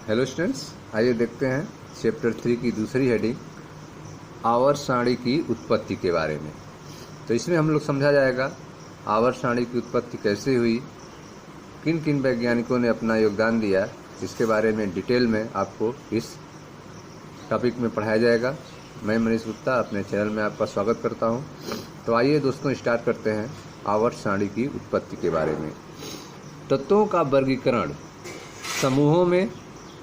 Hello students, आइए देखते हैं चैप्टर 3 की दूसरी हेडिंग आवर्त सारणी की उत्पत्ति के बारे में। तो इसमें हम लोग समझा जाएगा आवर्त सारणी की उत्पत्ति कैसे हुई, किन किन वैज्ञानिकों ने अपना योगदान दिया, इसके बारे में डिटेल में आपको इस टॉपिक में पढ़ाया जाएगा। मैं मनीष गुप्ता अपने चैनल में आपका स्वागत करता हूं। तो आइए दोस्तों स्टार्ट करते हैं आवर्त सारणी की उत्पत्ति के बारे में। तत्वों का वर्गीकरण समूहों में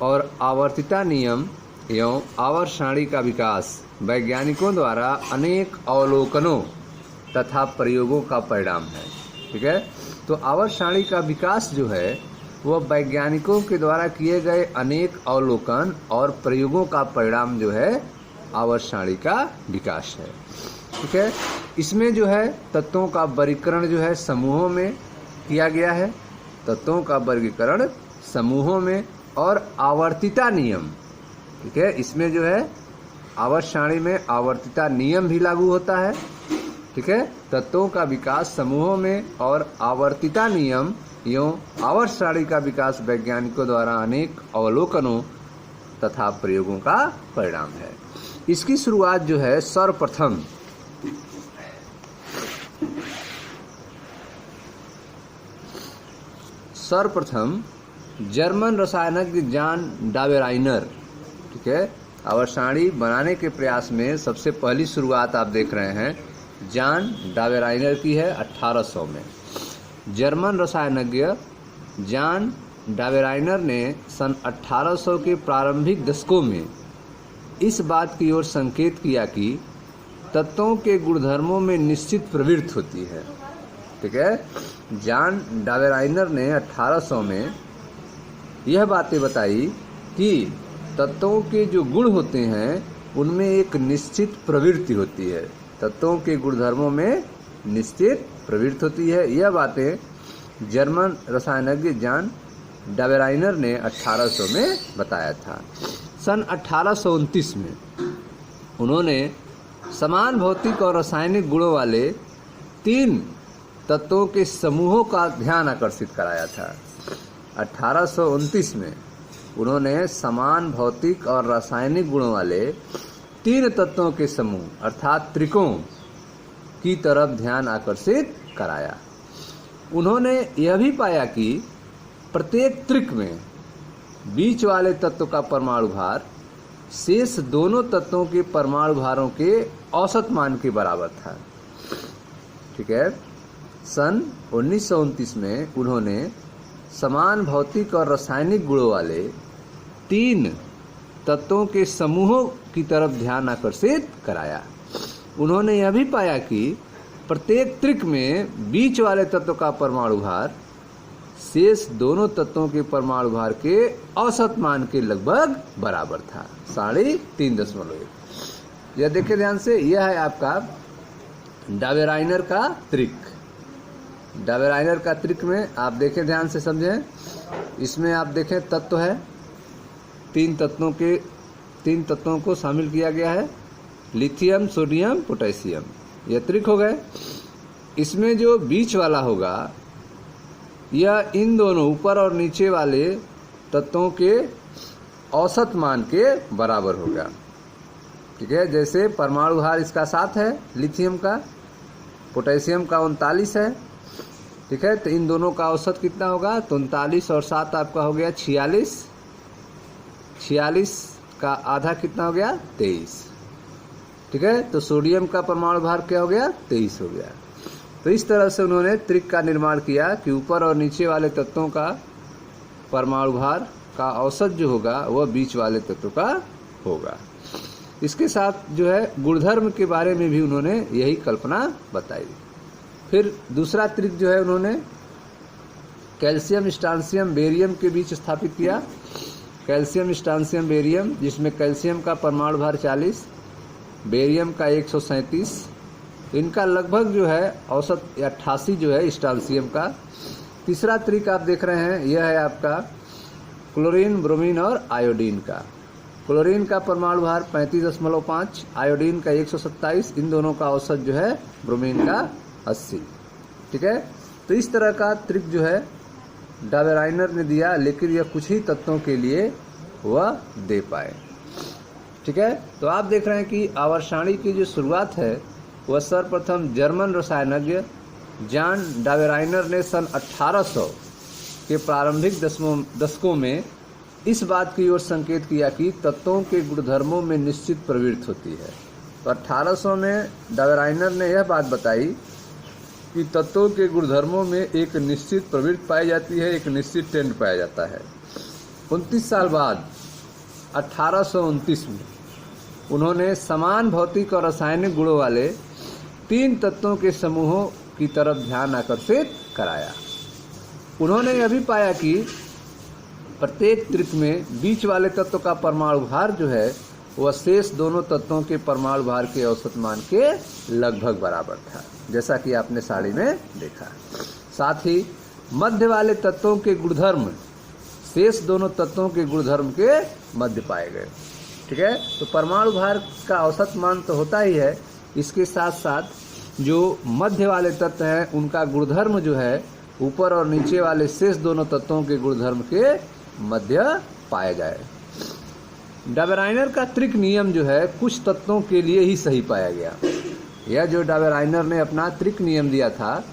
और आवर्तिता नियम एवं आवर्त सारणी का विकास वैज्ञानिकों द्वारा अनेक अवलोकनों तथा प्रयोगों का परिणाम है। ठीक है, तो आवर्त सारणी का विकास जो है वह वैज्ञानिकों के द्वारा किए गए अनेक अवलोकन और प्रयोगों का परिणाम जो है आवर्त सारणी का विकास है। ठीक है, इसमें जो है तत्वों का वर्गीकरण जो है समूहों में किया गया है। तत्वों का वर्गीकरण समूहों में और आवर्तिता नियम, ठीक है, इसमें जो है आवर्त सारणी में आवर्तिता नियम भी लागू होता है। ठीक है, तत्वों का विकास समूहों में और आवर्तिता नियम एवं आवर्त सारणी का विकास वैज्ञानिकों द्वारा अनेक अवलोकनों तथा प्रयोगों का परिणाम है। इसकी शुरुआत जो है सर्वप्रथम जर्मन रसायनज्ञ जान डावेराइनर, ठीक है, आवर्त सारणी बनाने के प्रयास में सबसे पहली शुरुआत आप देख रहे हैं जान डावेराइनर की है 1800 में। जर्मन रसायनज्ञ जान डावेराइनर ने सन 1800 के प्रारंभिक दशकों में इस बात की ओर संकेत किया कि तत्वों के गुणधर्मों में निश्चित प्रवृत्ति होती है। ठीक है, जान डावेराइनर ने 1800 में यह बातें बताई कि तत्वों के जो गुण होते हैं उनमें एक निश्चित प्रवृत्ति होती है। तत्वों के गुणधर्मों में निश्चित प्रवृत्ति होती है। यह बातें जर्मन रसायनज्ञ जान डावेराइनर ने 1800 में बताया था। सन 1829 में उन्होंने समान भौतिक और रासायनिक गुणों वाले 3 तत्वों के समूहों का ध्यान आकर्षित कराया था। 1829 में उन्होंने समान भौतिक और रासायनिक गुणों वाले 3 तत्वों के समूह अर्थात त्रिकों की तरफ ध्यान आकर्षित कराया। उन्होंने यह भी पाया कि प्रत्येक त्रिक में बीच वाले तत्व का परमाणु भार शेष दोनों तत्वों के परमाणु भारों के औसत मान के बराबर था। ठीक है, सन 1929 में उन्होंने समान भौतिक और रासायनिक गुणों वाले 3 तत्वों के समूहों की तरफ ध्यान आकर्षित कराया। उन्होंने यह भी पाया कि प्रत्येक त्रिक में बीच वाले तत्व का परमाणु भार शेष दोनों तत्वों के परमाणु भार के औसत मान के लगभग बराबर था, 3.1। यह देखिए ध्यान से, यह है आपका डावेराइनर का त्रिक। डावेराइनर का त्रिक में आप देखें, ध्यान से समझें, इसमें आप देखें तत्व है, 3 तत्वों को शामिल किया गया है, लिथियम, सोडियम, पोटेशियम, यह त्रिक हो गए। इसमें जो बीच वाला होगा यह इन दोनों ऊपर और नीचे वाले तत्वों के औसत मान के बराबर होगा। ठीक है, जैसे परमाणु भार इसका 7 है लिथियम का, पोटेशियम का 39 है। ठीक है, तो इन दोनों का औसत कितना होगा, तो 39 और 7 आपका हो गया 46। 46 का आधा कितना हो गया, 23। ठीक है, तो सोडियम का परमाणु भार क्या हो गया, 23 हो गया। तो इस तरह से उन्होंने त्रिक का निर्माण किया कि ऊपर और नीचे वाले तत्वों का परमाणु भार का औसत जो होगा वह बीच वाले तत्व का होगा। इसके साथ जो है गुणधर्म के बारे में भी उन्होंने यही कल्पना बताई। फिर दूसरा त्रिक जो है उन्होंने कैल्शियम, स्ट्रांसियम, बेरियम के बीच स्थापित किया। कैल्शियम, स्ट्रांसियम, बेरियम, जिसमें कैल्शियम का परमाणु भार 40, बेरियम का 137, इनका लगभग जो है औसत 88 जो है स्ट्रांसियम का। तीसरा त्रिक आप देख रहे हैं, यह है आपका क्लोरीन, ब्रोमीन और आयोडीन का। क्लोरीन का परमाणु भार 35.5, आयोडीन का 127, इन दोनों का औसत जो है ब्रोमीन का 80। ठीक है, तो इस तरह का त्रिक जो है डावेराइनर ने दिया, लेकिन यह कुछ ही तत्वों के लिए वह दे पाए। ठीक है, तो आप देख रहे हैं कि आवर्त सारणी की जो शुरुआत है वह सर्वप्रथम जर्मन रसायनज्ञ जॉन डाबेराइनर ने सन 1800 के प्रारंभिक दशकों में इस बात की ओर संकेत किया कि तत्वों के गुणधर्मों में निश्चित प्रवृत्ति होती है। तो 1800 में डाबेराइनर ने यह बात बताई कि तत्वों के गुणधर्मों में एक निश्चित प्रवृत्ति पाई जाती है, एक निश्चित ट्रेंड पाया जाता है। 29 साल बाद 1829 में उन्होंने समान भौतिक और रासायनिक गुणों वाले 3 तत्वों के समूहों की तरफ ध्यान आकर्षित कराया। उन्होंने यह भी पाया कि प्रत्येक त्रिक में बीच वाले तत्व का परमाणु भार जो है वह शेष दोनों तत्वों के परमाणु भार के औसत मान के लगभग बराबर था, जैसा कि आपने सारणी में देखा। साथ ही मध्य वाले तत्वों के गुणधर्म शेष दोनों तत्वों के गुणधर्म के मध्य पाए गए। ठीक है, तो परमाणु भार का औसत मान तो होता ही है, इसके साथ साथ जो मध्य वाले तत्व हैं उनका गुणधर्म जो है ऊपर और नीचे वाले शेष दोनों तत्वों के गुणधर्म के मध्य पाया जाए। डाबेराइनर का त्रिक नियम जो है कुछ तत्वों के लिए ही सही पाया गया। यह जो डाबेराइनर ने अपना त्रिक नियम दिया था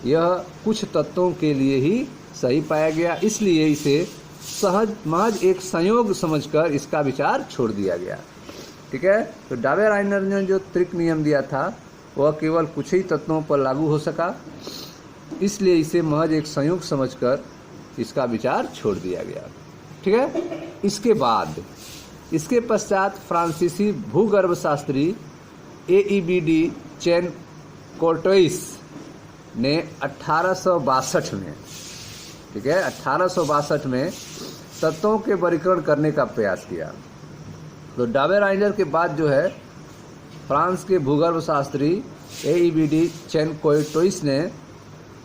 यह कुछ तत्वों के लिए ही सही पाया गया, इसलिए इसे महज एक संयोग समझकर इसका विचार छोड़ दिया गया। ठीक है, तो डाबेराइनर ने जो त्रिक नियम दिया था वह केवल कुछ ही तत्वों पर लागू हो सका, इसलिए इसे महज एक संयोग समझकर इसका विचार छोड़ दिया गया। ठीक है, इसके पश्चात फ्रांसीसी भूगर्भशास्त्री AEBD चैन कोर्टोइस ने 1862 में, ठीक है, 1862 में तत्वों के वर्गीकरण करने का प्रयास किया। तो डाबेराइनर के बाद जो है फ्रांस के भूगर्भशास्त्री AEBD चैन कोर्टोइस ने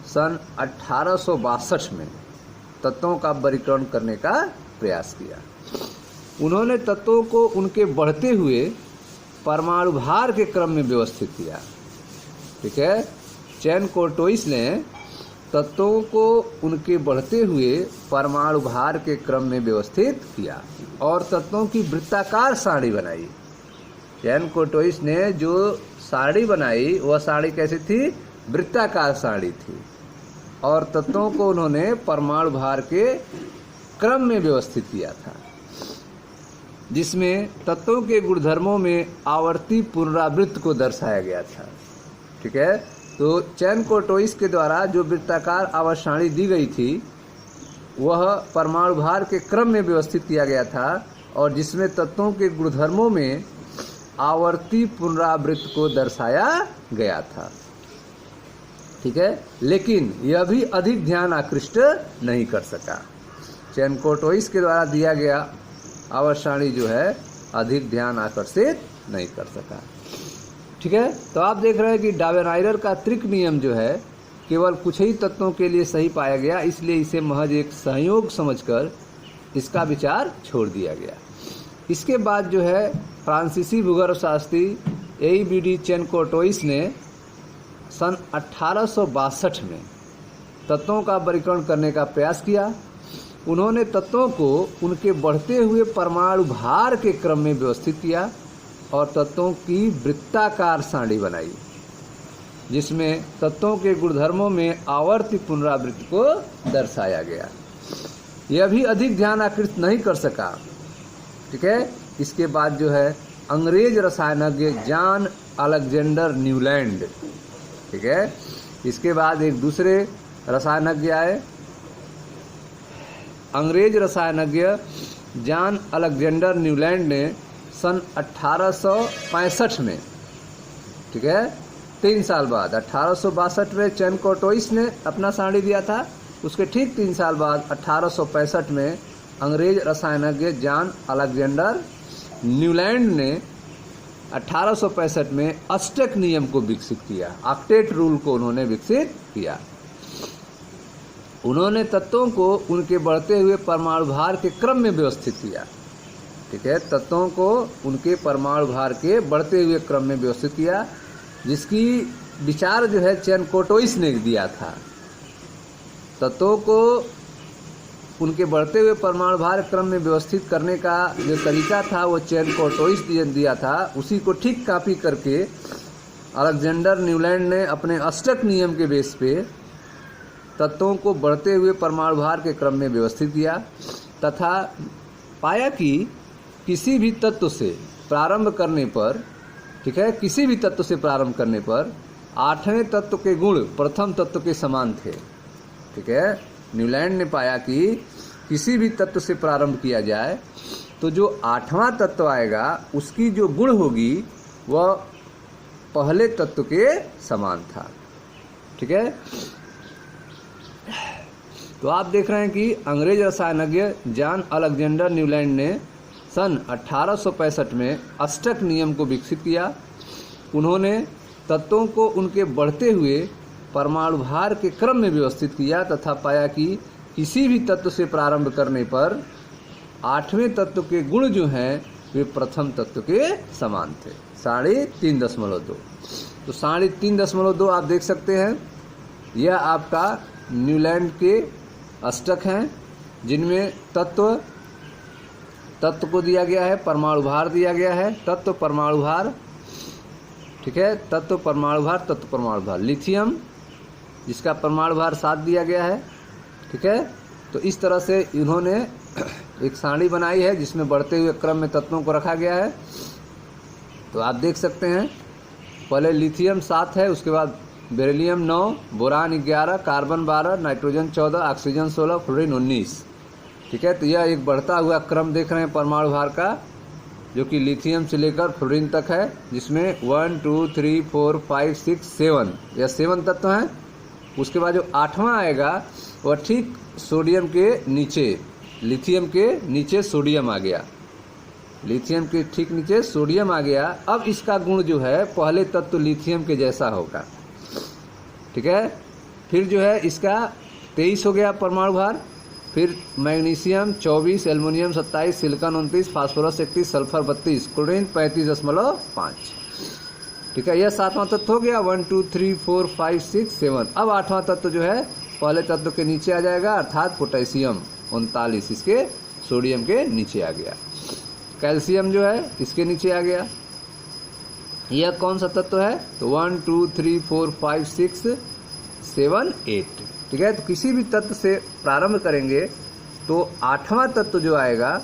सन 1862 में तत्वों का वर्गीकरण करने का प्रयास किया। उन्होंने तत्वों को उनके बढ़ते हुए परमाणु भार के क्रम में व्यवस्थित किया। ठीक है, चैन कोर्टोइस ने तत्वों को उनके बढ़ते हुए परमाणु भार के क्रम में व्यवस्थित किया और तत्वों की वृत्ताकार सारणी बनाई। चैन कोर्टोइस ने जो सारणी बनाई वह सारणी कैसी थी? वृत्ताकार सारणी थी और तत्वों को उन्होंने परमाणु भार के क्रम में व्यवस्थित किया था, जिसमें तत्वों के गुणधर्मों में आवर्ती पुनरावृत्ति को दर्शाया गया था। ठीक है, तो चैन कोर्टोइस के द्वारा जो वृत्ताकार आवर्त सारणी दी गई थी वह परमाणु भार के क्रम में व्यवस्थित किया गया था और जिसमें तत्वों के गुणधर्मों में आवर्ती पुनरावृत्ति को दर्शाया गया था। ठीक है, लेकिन यह भी अधिक ध्यान आकृष्ट नहीं कर सका। चैन कोर्टोइस के द्वारा दिया गया आवर्त सारणी जो है अधिक ध्यान आकर्षित नहीं कर सका। ठीक है, तो आप देख रहे हैं कि डाबेराइनर का त्रिक नियम जो है केवल कुछ ही तत्वों के लिए सही पाया गया, इसलिए इसे महज एक संयोग समझकर इसका विचार छोड़ दिया गया। इसके बाद जो है फ्रांसीसी भूगर्भशास्त्री AEBD चैन कोर्टोइस ने सन 1862 में तत्वों का वर्गीकरण करने का प्रयास किया। उन्होंने तत्वों को उनके बढ़ते हुए परमाणु भार के क्रम में व्यवस्थित किया और तत्वों की वृत्ताकार सारणी बनाई, जिसमें तत्वों के गुणधर्मों में आवर्ती पुनरावृत्ति को दर्शाया गया। यह भी अधिक ध्यान आकृष्ट नहीं कर सका। ठीक है, इसके बाद जो है अंग्रेज रसायनज्ञ जॉन अलेक्जेंडर न्यूलैंड, ठीक है, इसके बाद एक दूसरे रसायनज्ञ आए, अंग्रेज रसायनज्ञ जॉन अलेक्जेंडर न्यूलैंड ने सन 1865 में, ठीक है, 3 साल बाद 1862 में चैन कोर्टोइस ने अपना सारणी दिया था। उसके ठीक 3 साल बाद 1865 में अंग्रेज रसायनज्ञ जॉन अलेक्जेंडर न्यूलैंड ने 1865 में अष्टक नियम को विकसित किया। ऑक्टेट रूल को उन्होंने विकसित किया। उन्होंने तत्वों को उनके बढ़ते हुए परमाणु भार के क्रम में व्यवस्थित किया। ठीक है, तत्वों को उनके परमाणु भार के बढ़ते हुए क्रम में व्यवस्थित किया, जिसकी विचार जो है चैन कोर्टोइस ने दिया था। तत्वों को उनके बढ़ते हुए परमाणु भार क्रम में व्यवस्थित करने का जो तरीका था वो चेरकोटोइस दिया था, उसी को ठीक कॉपी करके अलेक्जेंडर न्यूलैंड ने अपने अष्टक नियम के बेस पे तत्वों को बढ़ते हुए परमाणु भार के क्रम में व्यवस्थित किया तथा पाया कि किसी भी तत्व से प्रारंभ करने पर, ठीक है, किसी भी तत्व से प्रारंभ करने पर आठवें तत्व के गुण प्रथम तत्व के समान थे। ठीक है, न्यूलैंड ने पाया कि किसी भी तत्व से प्रारंभ किया जाए तो जो आठवां तत्व आएगा उसकी जो गुण होगी वह पहले तत्व के समान था। ठीक है, तो आप देख रहे हैं कि अंग्रेज रसायनज्ञ जॉन अलेक्जेंडर न्यूलैंड ने सन 1865 में अष्टक नियम को विकसित किया। उन्होंने तत्वों को उनके बढ़ते हुए परमाणु भार के क्रम में व्यवस्थित किया तथा पाया कि किसी भी तत्व से प्रारंभ करने पर आठवें तत्व के गुण जो हैं वे प्रथम तत्व के समान थे, 3.2। तो 3.2 आप देख सकते हैं, यह आपका न्यूलैंड के अष्टक हैं जिनमें तत्व को दिया गया है, परमाणु भार दिया गया है, तत्व परमाणु भार, ठीक है, तत्व परमाणु भार, लिथियम जिसका परमाणु भार 7 दिया गया है। ठीक है, तो इस तरह से इन्होंने एक सारणी बनाई है जिसमें बढ़ते हुए क्रम में तत्वों को रखा गया है। तो आप देख सकते हैं पहले लिथियम 7 है, उसके बाद beryllium 9, boron 11, carbon 12, nitrogen 14, oxygen 16, fluorine 19। ठीक है, तो यह एक बढ़ता हुआ क्रम देख रहे हैं परमाणु भार का, जो कि लिथियम से लेकर फ्लोरीन तक है, जिसमें 1 2 3 4 5 6 7 यह 7 तत्व हैं। उसके बाद जो आठवां आएगा वह ठीक सोडियम के नीचे, लिथियम के नीचे सोडियम आ गया, लिथियम के ठीक नीचे सोडियम आ गया। अब इसका गुण जो है पहले तत्व लिथियम के जैसा होगा। ठीक है, फिर जो है इसका 23 हो गया परमाणु भार, फिर magnesium 24, aluminium 27, silicon 29, phosphorus 31, sulphur 32, chlorine 35.5। ठीक है, यह 7वां तत्व हो गया, 1 2 3 4 5 6 7। अब 8वां तत्व जो है पहले तत्व के नीचे आ जाएगा, अर्थात पोटेशियम 39 इसके सोडियम के नीचे आ गया। कैल्शियम जो है इसके नीचे आ गया। यह कौन सा तत्व है? तो 1 2 3 4 5 6 7 8। ठीक है, तो किसी भी तत्व से प्रारंभ करेंगे तो 8वां तत्व जो आएगा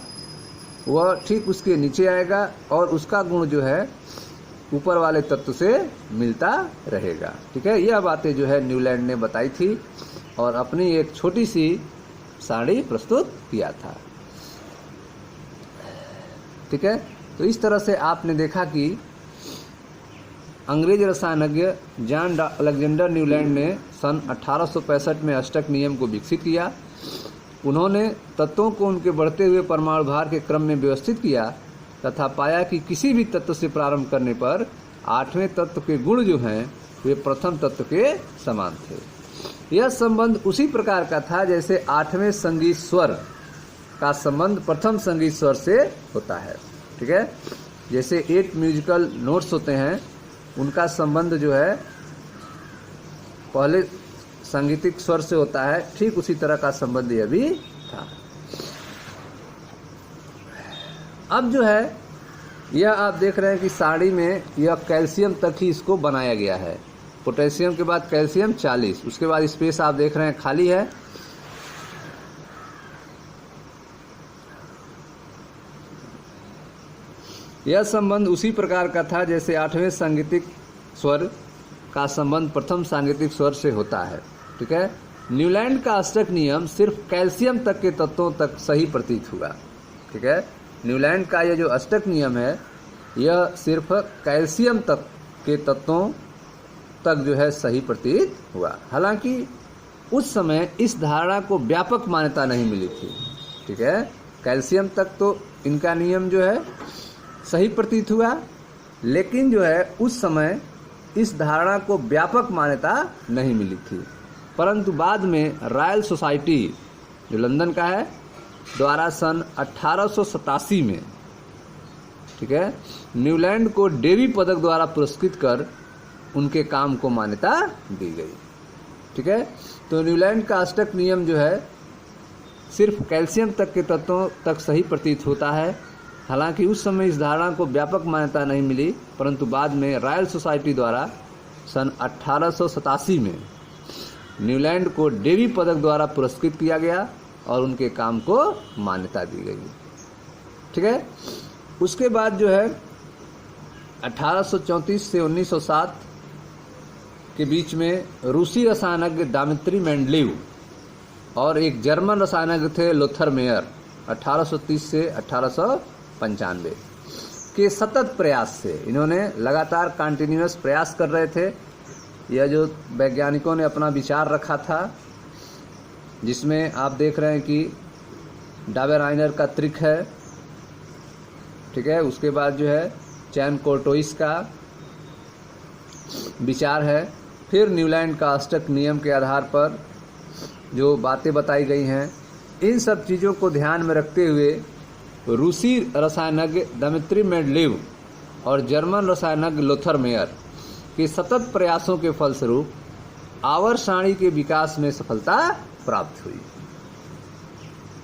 वह ठीक उसके नीचे आएगा और उसका गुण जो है ऊपर वाले तत्व से मिलता रहेगा। ठीक है, यह बातें जो है न्यूलैंड ने बताई थी और अपनी एक छोटी सी सारणी प्रस्तुत किया था। ठीक है, तो इस तरह से आपने देखा कि अंग्रेज रसायनज्ञ जॉन अलेक्जेंडर न्यूलैंड ने सन 1865 में अष्टक नियम को विकसित किया। उन्होंने तत्वों को उनके बढ़ते हुए परमाणु भार के क्रम में व्यवस्थित किया तथा पाया कि किसी भी तत्व से प्रारंभ करने पर 8वें तत्व के गुण जो हैं वे प्रथम तत्व के समान थे। यह संबंध उसी प्रकार का था जैसे 8वें संगीत स्वर का संबंध प्रथम संगीत स्वर से होता है। ठीक है, जैसे 8 म्यूजिकल नोट्स होते हैं उनका संबंध जो है पहले सांगीतिक स्वर से होता है, ठीक उसी तरह का संबंध यह भी था। अब जो है यह आप देख रहे हैं कि सारणी में यह कैल्शियम तक ही इसको बनाया गया है। पोटेशियम के बाद कैल्शियम 40, उसके बाद स्पेस आप देख रहे हैं खाली है। यह संबंध उसी प्रकार का था जैसे 8वें सांगीतिक स्वर का संबंध प्रथम सांगीतिक स्वर से होता है। ठीक है, न्यूलैंड का अष्टक नियम सिर्फ कैल्शियम तक के तत्वों तक सही प्रतीत हुआ। ठीक है, न्यूलैंड का यह जो अष्टक नियम है यह सिर्फ कैल्शियम तक के तत्वों तक जो है सही प्रतीत हुआ। हालांकि उस समय इस धारणा को व्यापक मान्यता नहीं मिली थी। ठीक है, कैल्शियम तक तो इनका नियम जो है सही प्रतीत हुआ, लेकिन जो है उस समय इस धारणा को व्यापक मान्यता नहीं मिली थी। परंतु बाद में रॉयल सोसाइटी जो लंदन का है द्वारा सन 1887 में, ठीक है, न्यूलैंड को डेवी पदक द्वारा पुरस्कृत कर उनके काम को मान्यता दी गई। ठीक है, तो न्यूलैंड का अष्टक नियम जो है सिर्फ कैल्शियम तक के तत्वों तक सही प्रतीत होता है। हालांकि उस समय इस धारणा को व्यापक मान्यता नहीं मिली, परंतु बाद में रॉयल सोसाइटी द्वारा सन 1887 में न्यूलैंड को डेवी पदक द्वारा पुरस्कृत किया गया और उनके काम को मान्यता दी गई। ठीक है। उसके बाद जो है 1834 से 1907 के बीच में रूसी रसायनज्ञ दामित्री मेंडलीव और एक जर्मन रसायनज्ञ थे लोथर मेयर 1830 से 1895 के सतत प्रयास से, इन्होंने लगातार कंटिन्यूअस प्रयास कर रहे थे। यह जो वैज्ञानिकों ने अपना विचार रखा था, जिसमें आप देख रहे हैं कि डाबेराइनर का त्रिक है, ठीक है। उसके बाद जो है चैन कोर्टोइस का विचार है, फिर न्यूलैंड का अष्टक नियम के आधार पर जो बातें बताई गई हैं, इन सब चीज़ों को ध्यान में रखते हुए रूसी रसायनज्ञ दमित्री मेंडलीव और जर्मन रसायनज्ञ लोथर मेयर के सतत प्रयासों के फलस्वरूप आवर्त सारणी के विकास में सफलता प्राप्त हुई।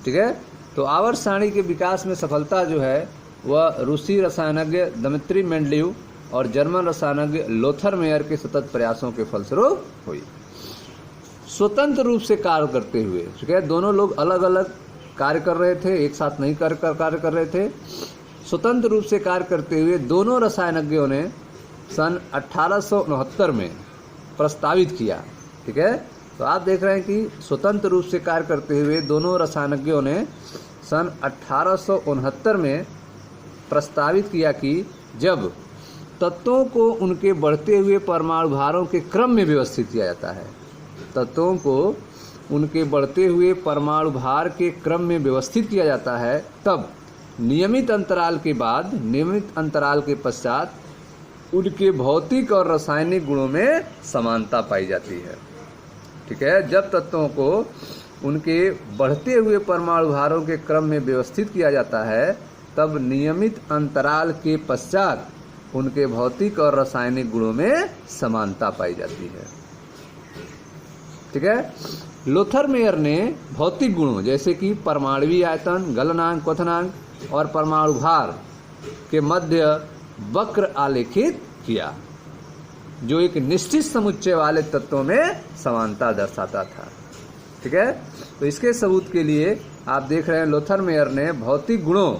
ठीक है। तो आवर्त सारणी के विकास में सफलता जो है वह रूसी रसायनज्ञ दमित्री मेंडलीव और जर्मन रसायनज्ञ लोथर मेयर के सतत प्रयासों के फलस्वरूप हुई। स्वतंत्र रूप से कार्य करते हुए, ठीक है, दोनों लोग अलग अलग कार्य कर रहे थे, एक साथ नहीं कार्य कर रहे थे। स्वतंत्र रूप से कार्य करते हुए दोनों रसायनज्ञों ने सन 1869 में प्रस्तावित किया। ठीक है। तो आप देख रहे हैं कि स्वतंत्र रूप से कार्य करते हुए दोनों रसायनज्ञों ने सन 1869 में प्रस्तावित किया कि जब तत्वों को उनके बढ़ते हुए परमाणु भारों के क्रम में व्यवस्थित किया जाता है, तत्वों को उनके बढ़ते हुए परमाणु भार के क्रम में व्यवस्थित किया जाता है, तब नियमित अंतराल के बाद, नियमित अंतराल के पश्चात उनके भौतिक और रासायनिक गुणों में समानता पाई जाती है। ठीक है। जब तत्वों को उनके बढ़ते हुए परमाणु भारों के क्रम में व्यवस्थित किया जाता है, तब नियमित अंतराल के पश्चात उनके भौतिक और रासायनिक गुणों में समानता पाई जाती है। ठीक है। लोथर मेयर ने भौतिक गुणों जैसे कि परमाणुवीय आयतन, गलनांक, क्वथनांक और परमाणु भार के मध्य वक्र आलेखित किया, जो एक निश्चित समुच्चय वाले तत्वों में समानता दर्शाता था। ठीक है। तो इसके सबूत के लिए आप देख रहे हैं लोथर मेयर ने भौतिक गुणों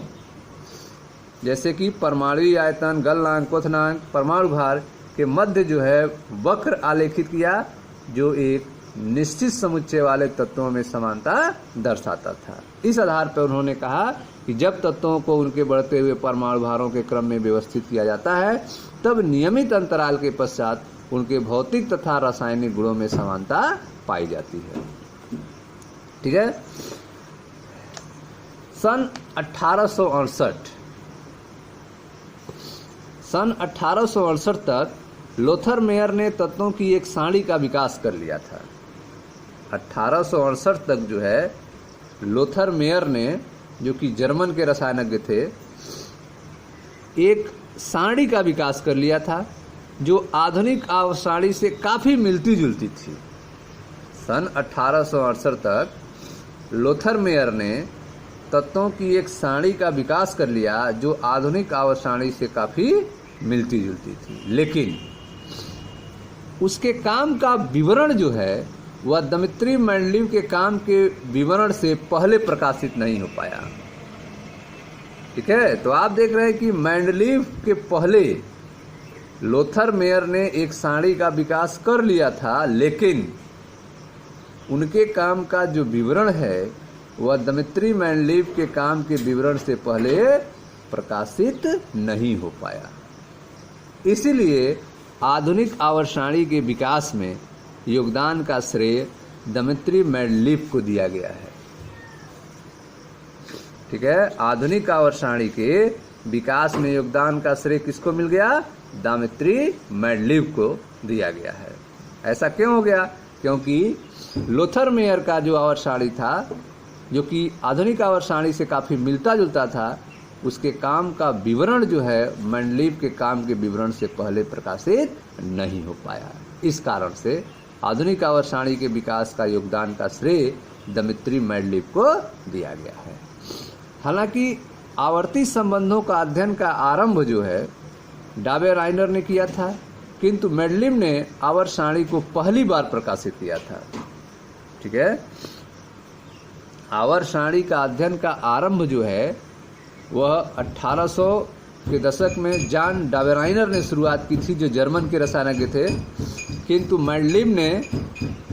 जैसे कि परमाणुवीय आयतन, गलनांक, क्वथनांक, परमाणु भार के मध्य जो है वक्र आलेखित किया, जो एक निश्चित समुच्चय वाले तत्वों में समानता दर्शाता था। इस आधार पर उन्होंने कहा कि जब तत्वों को उनके बढ़ते हुए परमाणु भारों के क्रम में व्यवस्थित किया जाता है, तब नियमित अंतराल के पश्चात उनके भौतिक तथा रासायनिक गुणों में समानता पाई जाती है। ठीक है। सन 1868 तक लोथर मेयर ने तत्वों की एक सारणी का विकास कर लिया था। 1868 तक जो है लोथर मेयर ने, जो कि जर्मन के रसायनज्ञ थे, एक सारणी का विकास कर लिया था जो आधुनिक आवर्त सारणी से काफ़ी मिलती जुलती थी। सन 1868 तक लोथर मेयर ने तत्वों की एक सारणी का विकास कर लिया जो आधुनिक आवर्त सारणी से काफ़ी मिलती जुलती थी, लेकिन उसके काम का विवरण जो है वह दमित्री मेंडलीव के काम के विवरण से पहले प्रकाशित नहीं हो पाया। ठीक है। तो आप देख रहे हैं कि मेंडलीव के पहले लोथर मेयर ने एक सारणी का विकास कर लिया था, लेकिन उनके काम का जो विवरण है वह दमित्री मेंडलीव के काम के विवरण से पहले प्रकाशित नहीं हो पाया। इसीलिए आधुनिक आवर्त सारणी के विकास में योगदान का श्रेय दमित्री मेंडलीव को दिया गया है। ठीक है। आधुनिक आवर्त सारणी के विकास में योगदान का श्रेय किसको मिल गया? दमित्री मेंडलीव को दिया गया है। ऐसा क्यों हो गया? क्योंकि लोथर मेयर का जो आवर्त सारणी था, जो कि आधुनिक आवर्त सारणी से काफ़ी मिलता जुलता था, उसके काम का विवरण जो है मेंडलीव के काम के विवरण से पहले प्रकाशित नहीं हो पाया। इस कारण से आधुनिक आवर्त सारणी के विकास का योगदान का श्रेय दमित्री मेंडलीव को दिया गया है। हालांकि आवर्ती संबंधों का अध्ययन का आरंभ जो है डाबे राइनर ने किया था, किंतु मेंडलीव ने आवर्त सारणी को पहली बार प्रकाशित किया था। ठीक है, आवर्त सारणी का अध्ययन का आरंभ जो है वह 1800 के दशक में जॉन डाबेराइनर ने शुरुआत की थी, जो जर्मन के रसायनज्ञ थे, किंतु मेंडलीव ने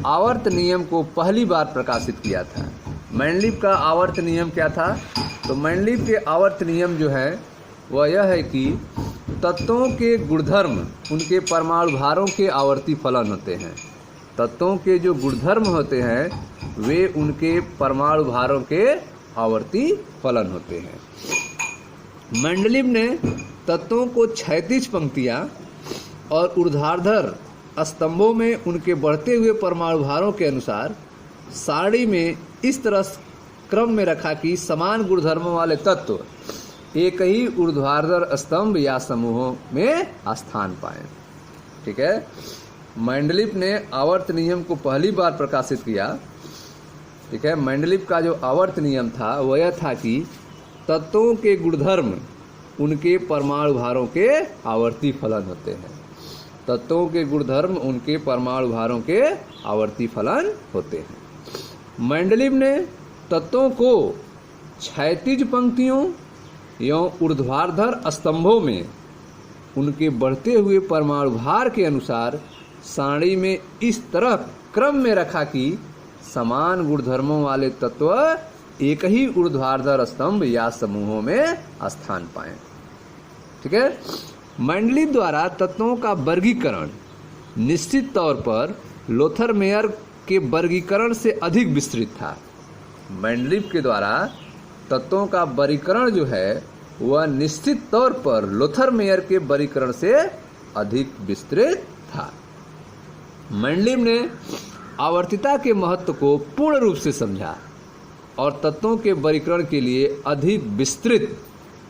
आवर्त नियम को पहली बार प्रकाशित किया था। मेंडलीव का आवर्त नियम क्या था? तो मेंडलीव के आवर्त नियम जो है वह यह है कि तत्वों के गुणधर्म उनके परमाणु भारों के आवर्ती फलन होते हैं। तत्वों के जो गुणधर्म होते हैं वे उनके परमाणु भारों के आवर्ती फलन होते हैं। मेंडलीव ने तत्वों को क्षैतिज पंक्तियां और ऊर्ध्वाधर स्तंभों में उनके बढ़ते हुए परमाणु भारों के अनुसार सारणी में इस तरह क्रम में रखा कि समान गुणधर्मों वाले तत्व एक ही ऊर्ध्वाधर स्तंभ या समूहों में स्थान पाएं। ठीक है, मेंडलीव ने आवर्त नियम को पहली बार प्रकाशित किया। ठीक है, मेंडलीव का जो आवर्त नियम था वह यह था कि तत्वों के गुणधर्म उनके परमाणु भारों के आवर्ती फलन होते हैं। तत्वों के गुणधर्म उनके परमाणु भारों के आवर्ती फलन होते हैं। मेंडलीव ने तत्वों को क्षैतिज पंक्तियों एवं ऊर्ध्वाधर स्तंभों में उनके बढ़ते हुए परमाणु भार के अनुसार सारणी में इस तरह क्रम में रखा कि समान गुणधर्मों वाले तत्व एक ही ऊर्ध्वाधर स्तंभ या समूहों में स्थान पाएं। ठीक है, मेंडलीव द्वारा तत्वों का वर्गीकरण निश्चित तौर पर लोथर मेयर के वर्गीकरण से अधिक विस्तृत था। मेंडलीव के द्वारा तत्वों का वर्गीकरण जो है वह निश्चित तौर पर लोथर मेयर के वर्गीकरण से अधिक विस्तृत था। मेंडलीव ने आवर्तिता के महत्व को पूर्ण रूप से समझा और तत्वों के वर्गीकरण के लिए अधिक विस्तृत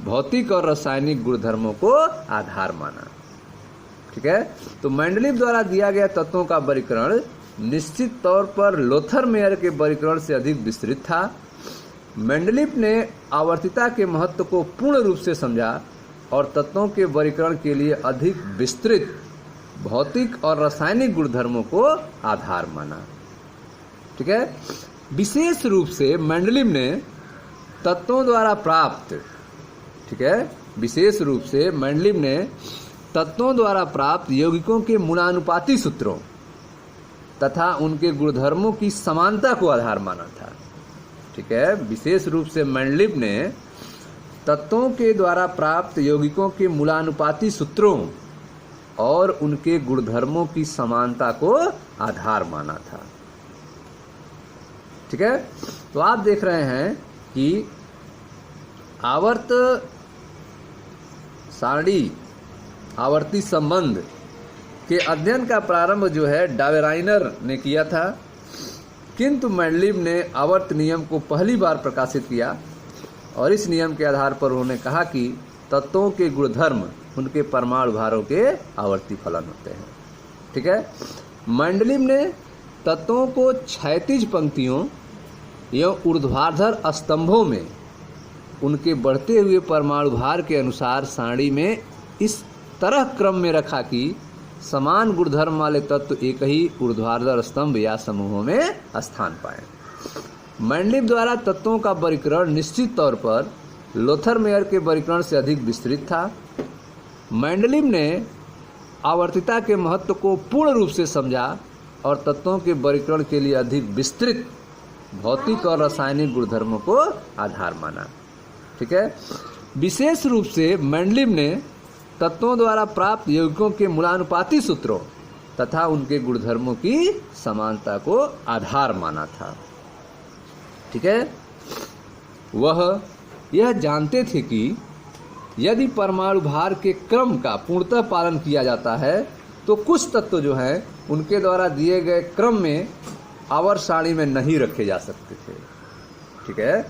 भौतिक और रासायनिक गुणधर्मों को आधार माना। ठीक है, तो मेंडलीव द्वारा दिया गया तत्वों का वर्गीकरण निश्चित तौर पर लोथर मेयर के वर्गीकरण से अधिक विस्तृत था। मेंडलीव ने आवर्तिता के महत्व को पूर्ण रूप से समझा और तत्वों के वर्गीकरण के लिए अधिक विस्तृत भौतिक और रासायनिक गुणधर्मों को आधार माना। ठीक है, विशेष रूप से मेंडलीव ने तत्वों द्वारा प्राप्त विशेष रूप से मेंडलीव ने तत्वों द्वारा प्राप्त यौगिकों के मूलानुपाती सूत्रों तथा उनके गुणधर्मों की समानता को आधार माना था। ठीक है, विशेष रूप से मेंडलीव ने तत्वों के द्वारा प्राप्त यौगिकों के मूलानुपाती सूत्रों और उनके गुणधर्मों की समानता को आधार माना था। ठीक है, तो आप देख रहे हैं कि आवर्त सारणी आवर्ती संबंध के अध्ययन का प्रारंभ जो है डाबेराइनर ने किया था, किंतु मेंडलीव ने आवर्त नियम को पहली बार प्रकाशित किया और इस नियम के आधार पर उन्होंने कहा कि तत्वों के गुणधर्म उनके परमाणु भारों के आवर्ती फलन होते हैं। ठीक है, मेंडलीव ने तत्वों को क्षैतिज पंक्तियों एवं ऊर्ध्वाधर स्तंभों में उनके बढ़ते हुए परमाणु भार के अनुसार सारणी में इस तरह क्रम में रखा कि समान गुणधर्म वाले तत्व एक ही ऊर्ध्वाधर स्तंभ या समूहों में स्थान पाएं। मेंडलीव द्वारा तत्वों का वर्गीकरण निश्चित तौर पर लोथर मेयर के वर्गीकरण से अधिक विस्तृत था। मेंडलीव ने आवर्तिता के महत्व को पूर्ण रूप से समझा और तत्वों के वर्गीकरण के लिए अधिक विस्तृत भौतिक और रासायनिक गुणधर्मों को आधार माना। ठीक है, विशेष रूप से मेंडलीव ने तत्वों द्वारा प्राप्त यौगिकों के मूलानुपाती सूत्रों तथा उनके गुणधर्मों की समानता को आधार माना था। ठीक है, वह यह जानते थे कि यदि परमाणु भार के क्रम का पूर्णतः पालन किया जाता है तो कुछ तत्व जो हैं उनके द्वारा दिए गए क्रम में आवर्त सारणी में नहीं रखे जा सकते थे। ठीक है,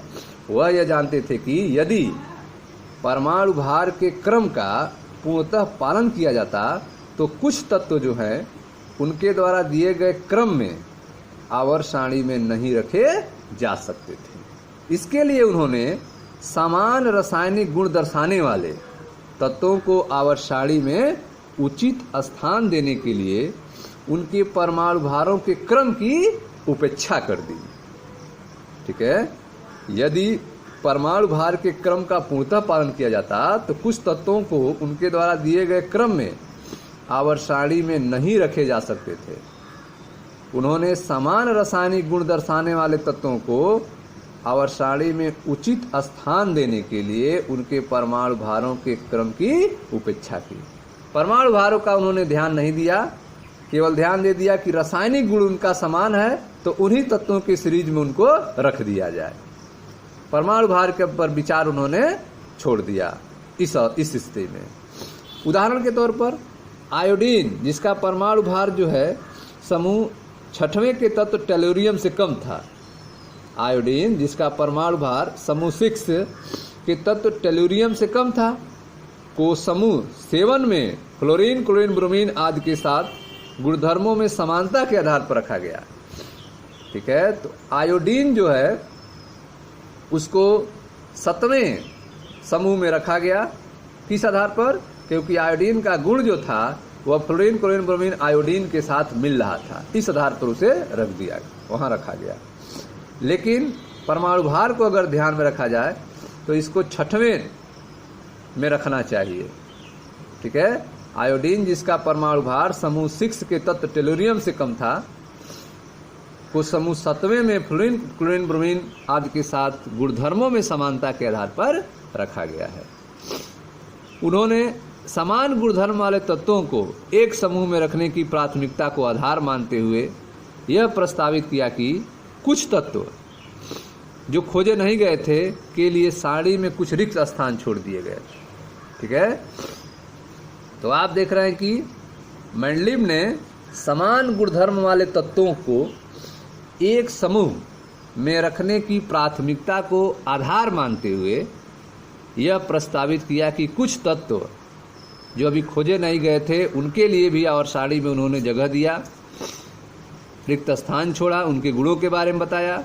वह यह जानते थे कि यदि परमाणु भार के क्रम का पूर्णतः पालन किया जाता तो कुछ तत्व जो हैं उनके द्वारा दिए गए क्रम में आवर्त सारणी में नहीं रखे जा सकते थे। इसके लिए उन्होंने समान रासायनिक गुण दर्शाने वाले तत्वों को आवर्त सारणी में उचित स्थान देने के लिए उनके परमाणु भारों के क्रम की उपेक्षा कर दी। ठीक है, यदि परमाणु भार के क्रम का पूर्णतः पालन किया जाता तो कुछ तत्वों को उनके द्वारा दिए गए क्रम में आवर्त सारणी में नहीं रखे जा सकते थे। उन्होंने समान रासायनिक गुण दर्शाने वाले तत्वों को आवर्त सारणी में उचित स्थान देने के लिए उनके परमाणु भारों के क्रम की उपेक्षा की। परमाणु भारों का उन्होंने ध्यान नहीं दिया, केवल ध्यान दे दिया कि रासायनिक गुण उनका समान है तो उन्हीं तत्वों की सीरीज में उनको रख दिया जाए। परमाणु भार के पर विचार उन्होंने छोड़ दिया इस स्थिति में। उदाहरण के तौर पर आयोडीन, जिसका परमाणु भार जो है समूह 6वें के तत्व टेलुरियम से कम था। आयोडीन, जिसका परमाणु भार समूह 6 के तत्व टेलुरियम से कम था, को समूह 7 में फ्लोरीन, क्लोरीन, ब्रोमीन आदि के साथ गुणधर्मों में समानता के आधार पर रखा गया। ठीक है, तो आयोडीन जो है उसको 7वें समूह में रखा गया। किस आधार पर? क्योंकि आयोडीन का गुण जो था वह फ्लोरीन, क्लोरीन, ब्रोमीन आयोडीन के साथ मिल रहा था, इस आधार पर उसे रख दिया, वहां रखा गया। लेकिन परमाणु भार को अगर ध्यान में रखा जाए तो इसको 6वें में रखना चाहिए। ठीक है, आयोडीन, जिसका परमाणु भार समूह 6 के तत्व टेलुरियम से कम था, को समूह 7वें में फ्लोरीन, क्लोरीन, ब्रोमीन आदि के साथ गुणधर्मों में समानता के आधार पर रखा गया है। उन्होंने समान गुणधर्म वाले तत्वों को एक समूह में रखने की प्राथमिकता को आधार मानते हुए यह प्रस्तावित किया कि कुछ तत्व जो खोजे नहीं गए थे के लिए सारणी में कुछ रिक्त स्थान छोड़ दिए गए। ठीक है, तो आप देख रहे हैं कि मेंडलीव ने समान गुणधर्म वाले तत्वों को एक समूह में रखने की प्राथमिकता को आधार मानते हुए यह प्रस्तावित किया कि कुछ तत्व जो अभी खोजे नहीं गए थे उनके लिए भी आवर्त सारणी में उन्होंने जगह दिया, रिक्त स्थान छोड़ा, उनके गुणों के बारे में बताया।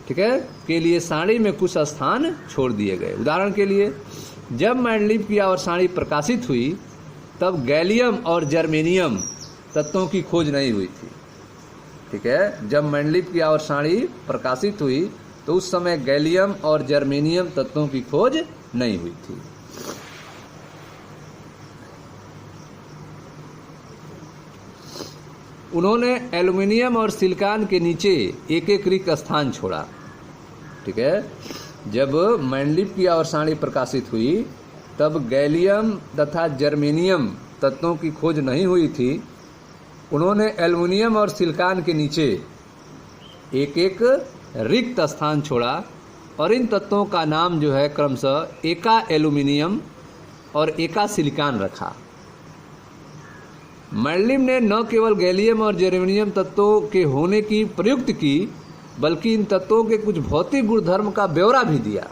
ठीक है, के लिए सारणी में कुछ स्थान छोड़ दिए गए। उदाहरण के लिए, जब मेंडलीव की आवर्त सारणी प्रकाशित हुई तब गैलियम और जर्मेनियम तत्वों की खोज नहीं हुई थी। ठीक है, जब मेंडलीव की आवर्त सारणी प्रकाशित हुई तो उस समय गैलियम और जर्मेनियम तत्वों की खोज नहीं हुई थी। उन्होंने एल्युमिनियम और सिलिकॉन के नीचे एक एक रिक्त स्थान छोड़ा। ठीक है, जब मेंडलीव की आवर्त सारणी प्रकाशित हुई तब गैलियम तथा जर्मेनियम तत्वों की खोज नहीं हुई थी। उन्होंने एल्युमिनियम और सिलिकॉन के नीचे एक एक रिक्त स्थान छोड़ा और इन तत्वों का नाम जो है क्रमशः एका एल्युमिनियम और एका सिलिकॉन रखा। मेंडलीव ने न केवल गैलियम और जर्मेनियम तत्वों के होने की प्रयुक्ति की बल्कि इन तत्वों के कुछ भौतिक गुणधर्म का ब्यौरा भी दिया।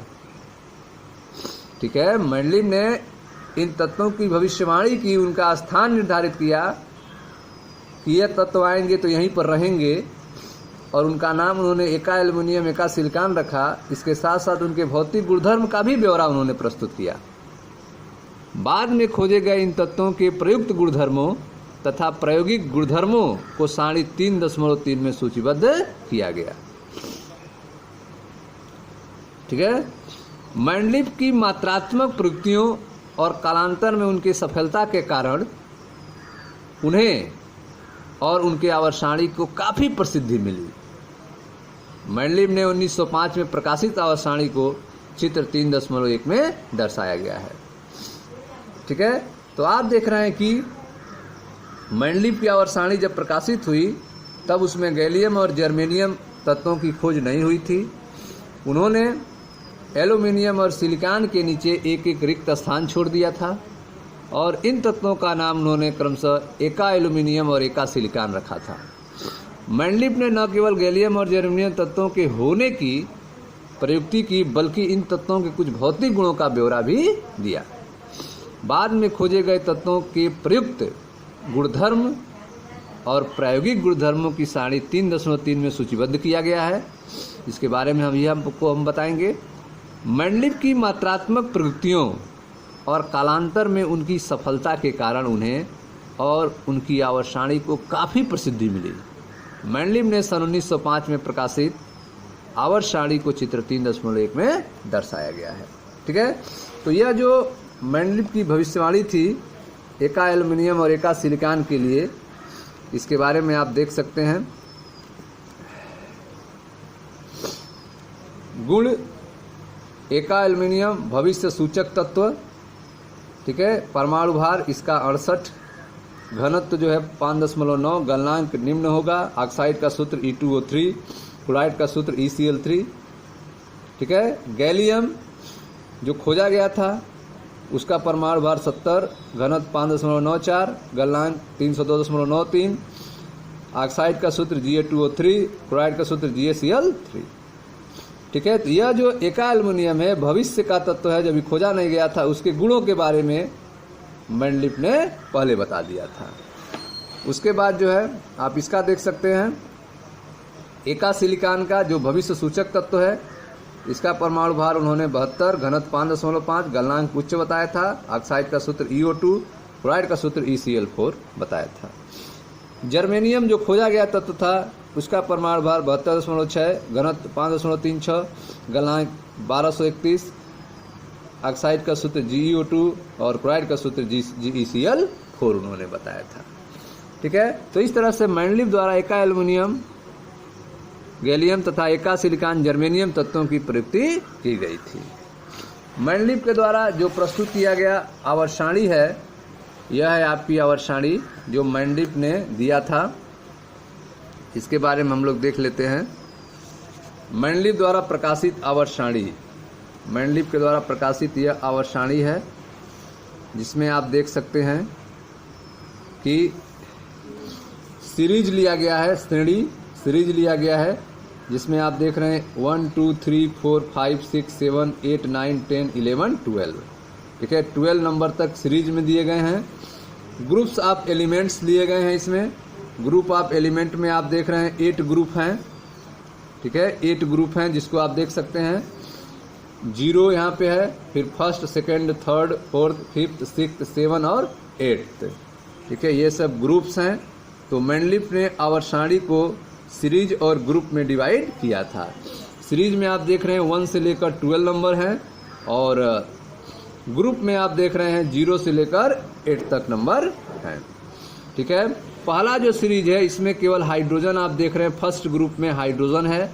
ठीक है, मेंडलीव ने इन तत्वों की भविष्यवाणी की, उनका स्थान निर्धारित किया कि ये तत्व आएंगे तो यहीं पर रहेंगे और उनका नाम उन्होंने एका एल्युमिनियम एका सिलिकॉन रखा। इसके साथ साथ उनके भौतिक गुणधर्म का भी ब्यौरा उन्होंने प्रस्तुत किया। बाद में खोजे गए इन तत्वों के प्रयुक्त गुणधर्मों तथा प्रायोगिक गुणधर्मों को सारणी 3.3 में सूचीबद्ध किया गया। ठीक है, मेंडलीव की मात्रात्मक प्रयुक्तियों और कालांतर में उनकी सफलता के कारण उन्हें और उनके आवर्त सारणी को काफ़ी प्रसिद्धि मिली। मेंडलीव ने 1905 में प्रकाशित आवर्त सारणी को चित्र 3.1 में दर्शाया गया है। ठीक है, तो आप देख रहे हैं कि मेंडलीव की आवर्त सारणी जब प्रकाशित हुई तब उसमें गैलियम और जर्मेनियम तत्वों की खोज नहीं हुई थी। उन्होंने एल्युमिनियम और सिलिकॉन के नीचे एक एक रिक्त स्थान छोड़ दिया था और इन तत्वों का नाम उन्होंने क्रमशः एका एल्युमिनियम और एका सिलिकॉन रखा था। मेंडलीव ने न केवल गैलियम और जर्मेनियम तत्वों के होने की प्रयुक्ति की बल्कि इन तत्वों के कुछ भौतिक गुणों का ब्यौरा भी दिया। बाद में खोजे गए तत्वों के प्रयुक्त गुणधर्म और प्रायोगिक गुणधर्मों की सारणी 3.3 में सूचीबद्ध किया गया है। इसके बारे में हम बताएंगे। मैंडलिप की मात्रात्मक प्रवृत्तियों और कालांतर में उनकी सफलता के कारण उन्हें और उनकी आवर्त सारणी को काफ़ी प्रसिद्धि मिली। मैंडलिप ने सन 1905 में प्रकाशित आवर्त सारणी को चित्र 3.1 में दर्शाया गया है। ठीक है, तो यह जो मैंडलिप की भविष्यवाणी थी एका एल्युमिनियम और एका सिलिकॉन के लिए, इसके बारे में आप देख सकते हैं। गुण एका एल्युमिनियम भविष्य सूचक तत्व, ठीक है। परमाणु भार इसका 68, घनत्व जो है 5.9, गलनांक निम्न होगा। ऑक्साइड का सूत्र E2O3, क्लोराइड का सूत्र ECl3, ठीक है। गैलियम जो खोजा गया था उसका परमाणु भार 70, घनत्व 5.94, गलनांक 302.93, ऑक्साइड का सूत्र Ga2O3, क्लोराइड का सूत्र GaCl3, ठीक है। तो यह जो एका एल्युमिनियम है भविष्य का तत्व है, जब भी खोजा नहीं गया था, उसके गुणों के बारे में मैंडलिप ने पहले बता दिया था। उसके बाद जो है आप इसका देख सकते हैं, एका सिलिकॉन का जो भविष्य सूचक तत्व है, इसका परमाणु भार उन्होंने 72, घनत्व 5.5, गलनांक उच्च बताया था। ऑक्साइड का सूत्र EO2, क्लोराइड का सूत्र ECl4 बताया था। जर्मेनियम जो खोजा गया तत्व था उसका परमाणु भार 72.6, घनत्व 5.36, गलनांक 1231, ऑक्साइड का सूत्र GeO2 और क्लोराइड का सूत्र GeCl4 उन्होंने बताया था। ठीक है, तो इस तरह से मैंडलिप द्वारा एका एल्युमिनियम, गैलियम तथा एका सिलिकॉन जर्मेनियम तत्वों की प्रयुक्ति की गई थी। मैंडलिप के द्वारा जो प्रस्तुत किया गया आवर्त सारणी है, यह है आपकी आवर्त सारणी जो मैंडलिप ने दिया था। इसके बारे में हम लोग देख लेते हैं। मैंडलिप द्वारा प्रकाशित आवर्त सारणी, मैंडलिप के द्वारा प्रकाशित यह आवर्त सारणी है, जिसमें आप देख सकते हैं कि सीरीज लिया गया है, श्रेणी सीरीज लिया गया है, जिसमें आप देख रहे हैं 1 2 3 4 5 6 7 8 9 10 11 12, ठीक है। 12 नंबर तक सीरीज में दिए गए हैं। ग्रुप्स ऑफ एलिमेंट्स लिए गए हैं। इसमें ग्रुप ऑफ एलिमेंट में आप देख रहे हैं 8 ग्रुप हैं, ठीक है। 8 ग्रुप हैं जिसको आप देख सकते हैं। 0 यहाँ पे है, फिर first, second, third, fourth, fifth, sixth, 7 और 8, ठीक है। ये सब ग्रुप्स हैं। तो मैंडलिप ने आवर्त सारणी को सीरीज और ग्रुप में डिवाइड किया था। सीरीज में आप देख रहे हैं 1 से लेकर 12 नंबर हैं, और ग्रुप में आप देख रहे हैं 0 से लेकर 8 तक नंबर हैं, ठीक है। पहला जो सीरीज है इसमें केवल हाइड्रोजन आप देख रहे हैं, फर्स्ट ग्रुप में हाइड्रोजन है,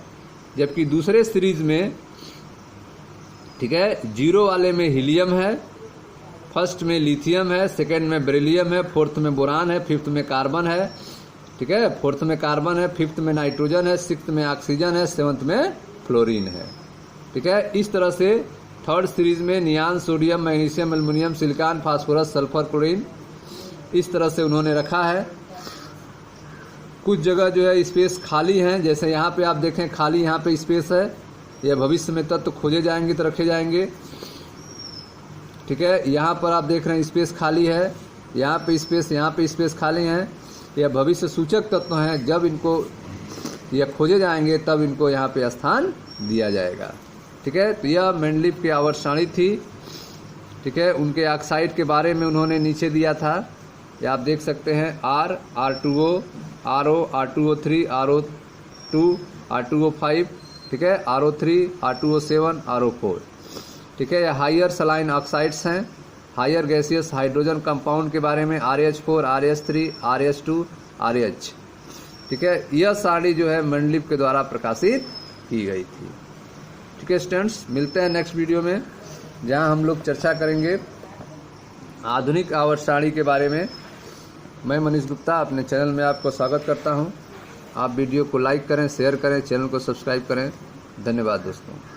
जबकि दूसरे सीरीज में, ठीक है, 0 वाले में हीलियम है, फर्स्ट में लिथियम है, सेकेंड में बेरिलियम है, फोर्थ में बोरान है, फिफ्थ में कार्बन है, ठीक है। फोर्थ में कार्बन है, फिफ्थ में नाइट्रोजन है, सिक्स्थ में ऑक्सीजन है, सेवंथ में फ्लोरीन है, ठीक है। इस तरह से थर्ड सीरीज में neon, sodium, magnesium, aluminium, silicon, phosphorus, sulphur, chlorine, इस तरह से उन्होंने रखा है। कुछ जगह जो है स्पेस खाली हैं, जैसे यहाँ पे आप देखें खाली यहाँ पे स्पेस है, यह भविष्य में तत्व खोजे जाएंगे तो रखे जाएंगे, ठीक है। यहाँ पर आप देख रहे हैं स्पेस खाली है, यहाँ पे स्पेस खाली हैं, यह भविष्य सूचक तत्व हैं। जब इनको यह खोजे जाएंगे तब इनको यहाँ पे स्थान दिया जाएगा, ठीक है। तो यह मैंडलिप की आवर्त सारणी थी, ठीक है। उनके ऑक्साइड के बारे में उन्होंने नीचे दिया था, ये आप देख सकते हैं, R, R2O, RO, R2O3, RO2, R2O5, ठीक है, RO3, R2O7, RO4, ठीक है। यह हायर सलाइन ऑक्साइड्स हैं। हायर गैसियस हाइड्रोजन कंपाउंड के बारे में RH4, RH3, RH2, RH, ठीक है। यह सारणी जो है मैंडलिप के द्वारा प्रकाशित की गई थी, ठीक है। स्टूडेंट्स, मिलते हैं नेक्स्ट वीडियो में, जहां हम लोग चर्चा करेंगे आधुनिक आवर्त सारणी के बारे में। मैं मनीष गुप्ता अपने चैनल में आपको स्वागत करता हूं। आप वीडियो को लाइक करें, शेयर करें, चैनल को सब्सक्राइब करें। धन्यवाद दोस्तों।